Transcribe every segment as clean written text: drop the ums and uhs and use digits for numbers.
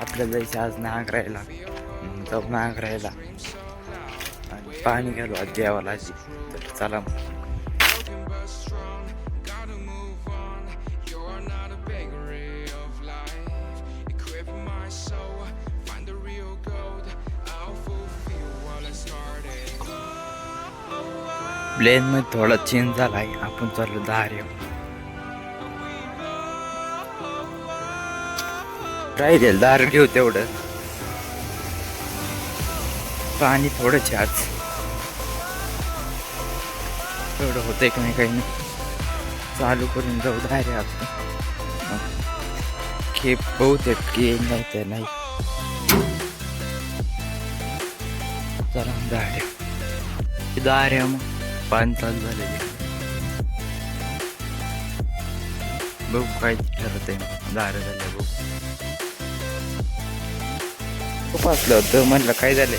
आपल्याला जायचं आज नांगरायला. जाऊ नांगरायला आणि पाणी घालू आज देवाला आजी. तर चला मग. प्लेन मध्ये थोडा चेंज झाला आहे. आपण चाललो दार्या. राहिलेलं दार घेऊ तेवढं. पाणी थोडंच आज तेवढं होतंय का नाही काही नाही. चालू करून जाऊ दार्या आपण. खेप बहुतेक की नाही ते नाही. चला दार्या मग पाणी चालू झालेले. बघू काय ठरत आहे. दार झालं बघू. खूप असलं होतं म्हणलं काय झालंय.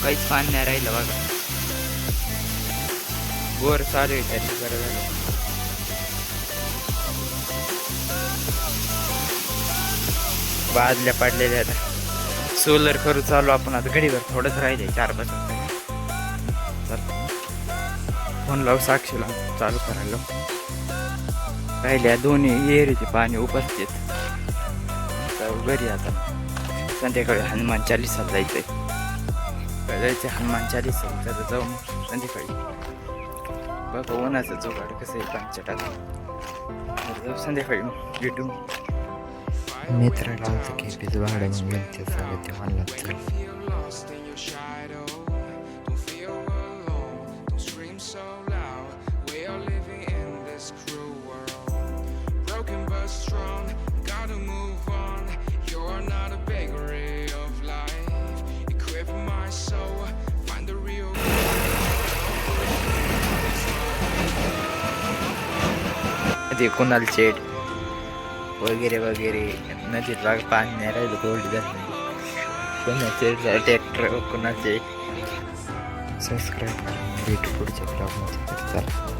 काहीच पाणी नाही राहिलं बघा. बोर चालू आहे त्याची बरं झालं. बादल्या पडलेल्या आता. सोलर करू चालू आपण आता. घडीवर थोडंच राहिले 4-5 फोन लावू साक्षीला चालू करायला. राहिल्या दोन्ही एरीचे पाणी उपस्थित. घरी आता संध्याकाळी हनुमान चालीसाला जायचंय. जायचं हनुमान चालीसा. तर जाऊ संध्याकाळी. बघा उन्हाचं जुगाड कसं आहे पंचटात. जाऊ संध्याकाळी मग भेटू. मित्राला होतं की पिझ्झा भाडं म्हणून ते सगळं ते म्हणलं चल. ते कुणाल शेड वगैरे वगैरे नदीत बाग पाणी नाही राहिलं. गोल्ड झालं. कुणाचे ट्रॅक्टर कुणाचे. सबस्क्राईब करून भेटू पुढच्या ब्लॉगमध्ये. चला.